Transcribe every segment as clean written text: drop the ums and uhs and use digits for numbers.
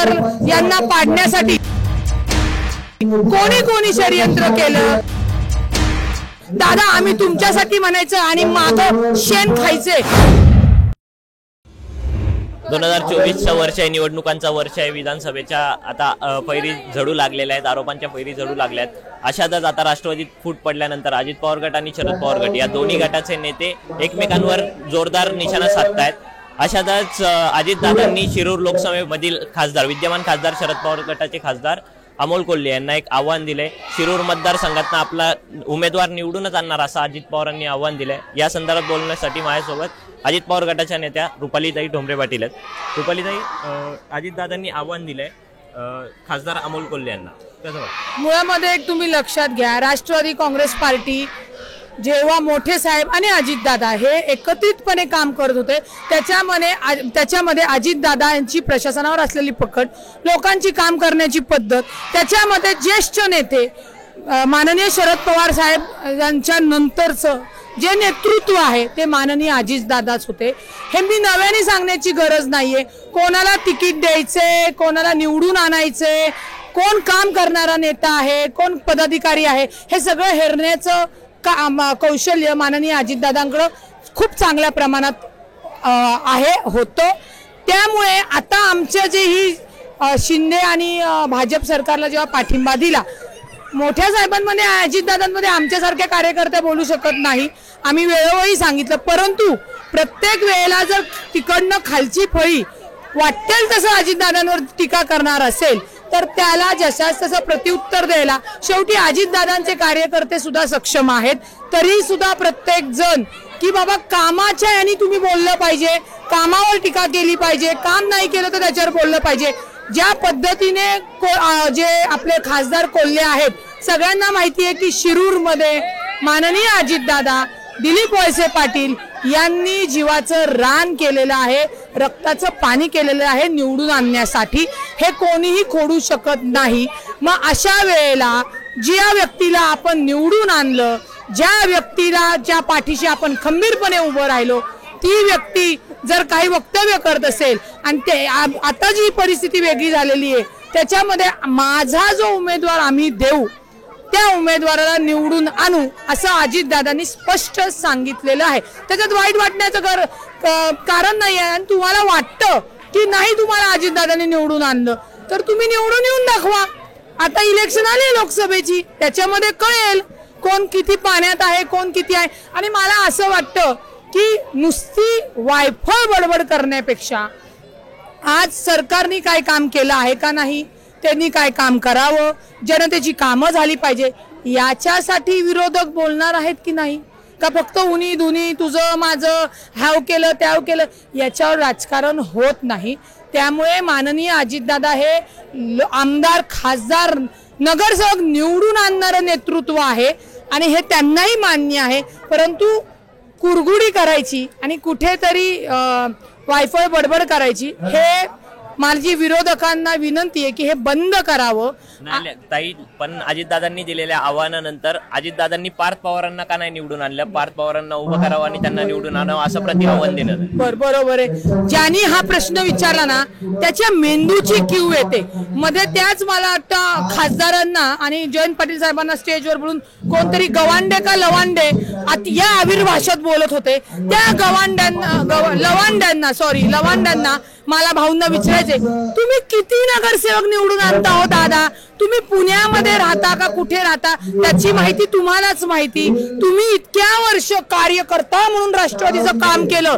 पवार यांना पाडण्यासाठी कोणी कोणी षडयंत्र केलं। दादा आम्ही तुमच्यासाठी म्हणायचं आणि मागं शेण खायचे। 2024चं वर्ष आहे, निवडणुकांचा वर्ष आहे। विधानसभेच्या आता फैरी झडू लागलेल्या आहेत, आरोपांच्या फैरी झडू लागल्यात। अशातच आता राष्ट्रवादीत फूट पडल्यानंतर अजित पवार गट आणि शरद पवार गट या दोन्ही गटाचे नेते एकमेकांवर जोरदार निशाणा साधतायत। अशातच अजितदादांनी शिरूर लोकसभेमधील खासदार विद्यमान खासदार शरद पवार गटाचे खासदार अमोल कोल्हे यांना एक आव्हान दिले। शिरूर मतदारसंघातून आपला उमेदवार निवडूनच आणणार असं अजित पवारांनी आव्हान दिले। या संदर्भात बोलण्यासाठी माझ्यासोबत अजित पवार गटाच्या नेत्या रुपालीताई ठोंबरे पाटील आहेत। रुपालीताई, अजितदादांनी आव्हान दिले खासदार अमोल कोल्हे यांना, मुळामध्ये एक तुम्ही लक्षात घ्या, राष्ट्रवादी काँग्रेस पार्टी जेव्हा मोठे साहेब आणि अजितदादा हे एकत्रितपणे काम करत होते त्याच्यामध्ये अजितदादा यांची प्रशासनावर असलेली पकड, लोकांची काम करण्याची पद्धत, त्याच्यामध्ये ज्येष्ठ नेते माननीय शरद पवार साहेब यांच्या नंतरचं जे नेतृत्व आहे ते माननीय अजितदादाच होते। हे मी नव्याने सांगण्याची गरज नाहीये। कोणाला तिकीट द्यायचे, कोणाला निवडून आणायचे, कोण काम करणारा नेता आहे, कोण पदाधिकारी आहे, हे सगळं हेरण्याचं कौशल्य माननीय अजितदादांकडे खूप चांगल्या प्रमाणात होतं। त्यामुळे आता आमच्या जे ही शिंदे आणि भाजप सरकारला जेव्हा पाठिंबा दिला, मोठ्या साहेबांमध्ये अजितदादांमध्ये आमच्यासारखे कार्यकर्ते बोलू शकत नाही, आम्ही वेळोवेळी सांगितलं। परंतु प्रत्येक वेळेला जर तिकडनं खालची फळी वाटेल तसं अजितदादांवर टीका करणार असेल तर त्याला जशास तसं प्रत्युत्तर द्यायला शेवटी अजितदादांचे कार्यकर्ते सुद्धा सक्षम आहेत। तरी सुद्धा प्रत्येक जण की बाबा कामाच्या यांनी तुम्ही बोललं पाहिजे, कामावर टीका केली पाहिजे, काम नाही केलं तर त्याच्यावर बोललं पाहिजे। ज्या पद्धतीने जे आपले खासदार कोल्हे आहेत, सगळ्यांना माहिती आहे की शिरूरमध्ये माननीय अजितदादा, दिलीप वळसे पाटील यांनी जीवाचं रान केलेलं आहे, रक्ताचं पाणी केलेलं आहे निवडून आणण्यासाठी। हे कोणीही खोडू शकत नाही। मग अशा वेळेला ज्या व्यक्तीला आपण निवडून आणलं, ज्या व्यक्तीला ज्या पाठीशी आपण खंबीरपणे उभं राहिलो, ती व्यक्ती जर काही वक्तव्य करत असेल आणि ते आता जी परिस्थिती वेगळी झालेली आहे त्याच्यामध्ये माझा जो उमेदवार आम्ही देऊ त्या उमेदवाराला निवडून आणू असं अजितदादांनी स्पष्ट सांगितलेलं आहे। त्याच्यात वाईट वाटण्याचं कारण नाही आहे। आणि तुम्हाला वाटतं की नाही तुम्हाला अजितदादांनी निवडून आणलं तर तुम्ही निवडून येऊन दाखवा। आता इलेक्शन आले लोकसभेची, त्याच्यामध्ये कळेल कोण किती पाण्यात आहे, कोण किती आहे। आणि मला असं वाटतं की नुसती वायफळ बडबड करण्यापेक्षा आज सरकारने काय काम केलं आहे का नाही, त्यांनी काय काम करावं, जनतेची कामं झाली पाहिजे याच्यासाठी विरोधक बोलणार आहेत की नाही, का फक्त उनी दुनी तुझं माझं हाव केलं त्याव केलं याच्यावर राजकारण होत नाही। त्यामुळे माननीय अजितदादा हे आमदार, खासदार, नगरसेवक निवडून आणणारं नेतृत्व आहे आणि हे त्यांनाही मान्य आहे। परंतु कुरघुडी करायची आणि कुठेतरी वायफळ बडबड करायची, हे माझी विरोधकांना विनंती आहे की हे बंद करावं। ताई, पण अजितदादांनी दिलेल्या आव्हानानंतर अजितदादांनी पार्थ पवारांना का नाही निवडून आणलं? पार्थ पवारांना उभं करावं आणि त्यांना निवडून आणावं असं प्रति आव्हान देणं बरोबर आहे। ज्यांनी हा प्रश्न विचारला ना त्याच्या मेंदूची कीव येते मध्ये। त्याच मला वाटतं खासदारांना आणि जयंत पाटील साहेबांना स्टेजवर बोलून कोणतरी गवांडे का लवांडे या आविर भाषेत बोलत होते। त्या लवांड्यांना मला भाऊंना विचारायचे, तुम्ही किती नगरसेवक निवडून आणता हो दादा? तुम्ही पुण्यामध्ये राहता का कुठे राहता त्याची माहिती तुम्हालाच माहिती। तुम्ही इतक्या वर्ष कार्यकर्ता म्हणून राष्ट्रवादीचं काम केलं,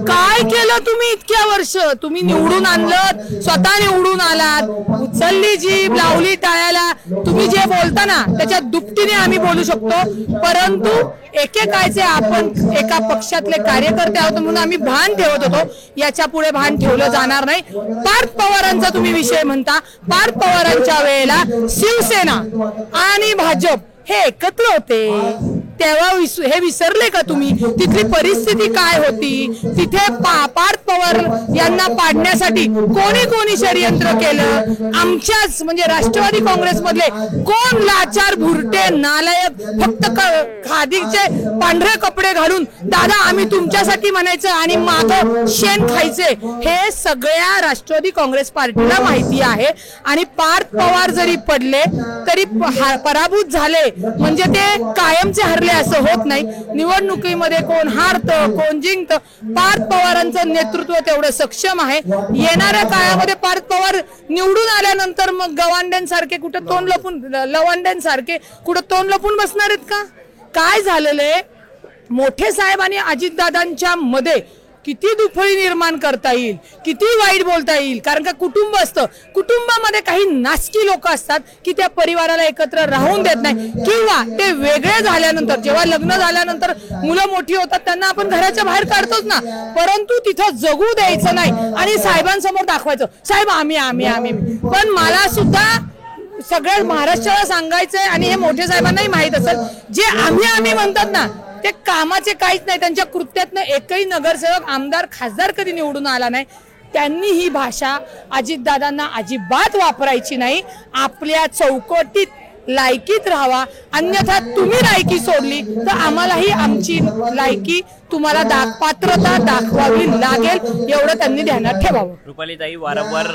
काय केलं तुम्ही इतक्या वर्ष? तुम्ही निवडून आणलं, स्वतः निवडून आलात, उचलली जीभ, लावली टाळ्याला। तुम्ही जे बोलता ना त्याच्या दुपटीने आम्ही बोलू शकतो, परंतु एकेकाळचे आपण एका पक्षातले कार्यकर्ते आहोत म्हणून आम्ही भान ठेवत होतो, याच्या पुढे भान ठेवलं जाणार नाही। पार्थ पवारांचा तुम्ही विषय म्हणता, पार्थ पवारांच्या वेळेला शिवसेना आणि भाजप हे एकत्र होते, तेव्हा हे विसरले का तुम्ही? तिथली परिस्थिती काय होती? तिथे पार्थ पवार यांना पाडण्यासाठी कोणी कोणी षडयंत्र केलं? आमच्याच म्हणजे राष्ट्रवादी काँग्रेसमधले कोण लाचार भुरटे नालायक फक्त खादीचे पांढरे कपडे घालून दादा आम्ही तुमच्यासाठी म्हणायचं आणि मागं शेण खायचे, हे सगळ्या राष्ट्रवादी काँग्रेस पार्टीला माहिती आहे. आणि पार्थ पवार जरी पडले तरी पराभूत झाले म्हणजे ते कायमचे हरले असं होत नाही. निवडणुकीमध्ये कोण हारतं कोण जिंकतं, पार्थ पवारांचं नेतृत्व तेवढं सक्षम आहे. येणाऱ्या काळामध्ये पार्थ पवार निवडून आल्यानंतर मग गवांड्यांसारखे कुठं तोंड लपून लवांड्यांसारखे कुठं तोंड लपून बसणार आहेत का? काय झालेलं आहे, मोठे साहेब आणि अजितदादांच्या मध्ये किती दुफळी निर्माण करता येईल, किती वाईट बोलता येईल. कारण का कुटुंब असतं, कुटुंबामध्ये काही नासकी लोक असतात की त्या परिवाराला एकत्र राहून देत नाही किंवा ते वेगळे झाल्यानंतर जेव्हा लग्न झाल्यानंतर मुलं मोठी होतात त्यांना आपण घराच्या बाहेर काढतोच ना, परंतु तिथं जगू द्यायचं नाही आणि साहेबांसमोर दाखवायचं साहेब आम्ही आम्ही आम्ही. पण मला सुद्धा सगळ्या महाराष्ट्राला सांगायचंय आणि हे मोठे साहेबांनाही माहित असेल, जे आम्ही आम्ही म्हणतात ना ते कामाचे काहीच नाही. त्यांच्या कृत्यातनं एकही नगरसेवक आमदार खासदार कधी निवडून आला नाही. त्यांनी ही भाषा अजितदादांना अजिबात वापरायची नाही. आपल्या चौकटीत लायकीत राहावा, अन्यथा तुम्ही लायकी सोडली तर आम्हालाही आमची लायकी तुम्हाला पात्रता दाखवावी लागेल, एवढं त्यांनी ध्यानात ठेवावं. रुपालीताई, वारंवार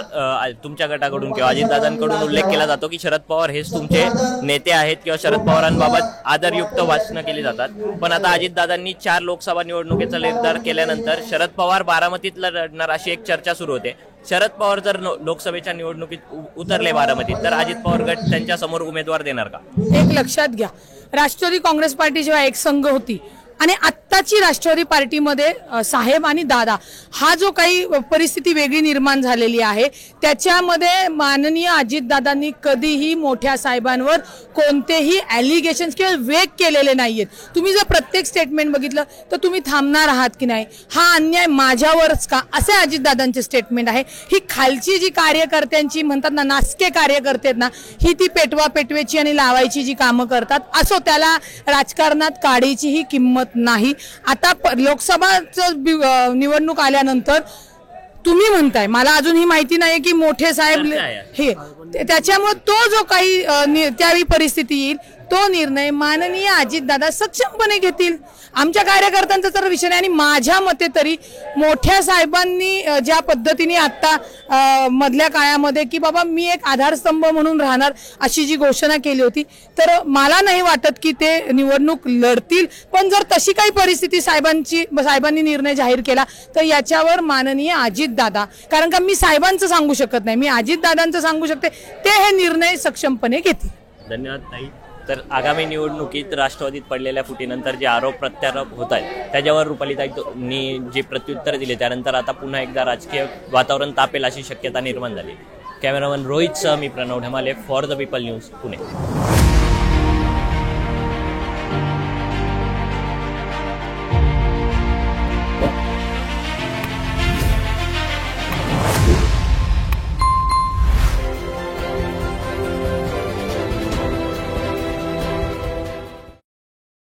तुमच्या गटाकडून किंवा अजितदादांकडून उल्लेख केला जातो की शरद पवार हेच तुमचे नेते आहेत किंवा शरद पवारांबाबत आदरयुक्त भाषणं केली जातात. पण आता अजितदादांनी 4 लोकसभा निवडणुकीचा निर्धार केल्यानंतर शरद पवार बारामतीत लढणार अशी एक चर्चा सुरू होते. शरद पवार जर लोकसभेच्या निवडणुकीत उतरले बारामतीत तर अजित पवार गट त्यांच्या समोर उमेदवार देणार का? एक लक्षात घ्या, राष्ट्रवादी काँग्रेस पार्टी जेव्हा एक संघ होती आणि आत्ताची राष्ट्रवादी पार्टीमध्ये साहेब आणि दादा हा जो काही परिस्थिती वेगळी निर्माण झालेली आहे त्याच्यामध्ये माननीय अजितदादांनी कधीही मोठ्या साहेबांवर कोणतेही ॲलिगेशन्स किंवा वेग केलेले नाहीयेत. तुम्ही जर प्रत्येक स्टेटमेंट बघितलं तर तुम्ही थांबणार आहात की नाही, हा अन्याय माझ्यावरच का, असे अजितदादांचे स्टेटमेंट आहे. ही खालची जी कार्यकर्त्यांची म्हणतात ना नासके कार्यकर्ते आहेत ना, ही ती पेटवा पेटवेची आणि लावायची जी कामं करतात, असो त्याला राजकारणात काडीचीही किंमत नाही. आता लोकसभाचं निवडणूक आल्यानंतर तुम्ही म्हणताय, मला अजून ही माहिती नाही की मोठे साहेब हे त्याच्यामुळे तो जो काही त्यावेळी परिस्थिती येईल तो निर्णय माननीय अजितदादा सक्षमपणे घेतील. आमच्या कार्यकर्त्यांचा तर विषय नाही. आणि माझ्या मते तरी मोठ्या साहेबांनी ज्या पद्धतीने आता मधल्या काळामध्ये की बाबा मी एक आधारस्तंभ म्हणून राहणार अशी जी घोषणा केली होती, तर मला नाही वाटत की ते निवडणूक लढतील. पण जर तशी काही परिस्थिती साहेबांनी निर्णय जाहीर केला तर याच्यावर माननीय अजितदादा, कारण का मी साहेबांचं सांगू शकत नाही, मी अजितदादांचं सांगू शकते, ते हे निर्णय सक्षमपणे घेतील. धन्यवाद ताई. तर आगामी निवडणुकीत राष्ट्रवादीत पडलेल्या फुटीनंतर जे आरोप प्रत्यारोप होत आहेत त्याच्यावर रुपालीताईंनी जे प्रत्युत्तर दिले त्यानंतर आता पुन्हा एकदा राजकीय वातावरण तापेल अशी शक्यता निर्माण झाली. कॅमेरामन रोहितसह मी Pranav Dhamale, for the people news, Pune.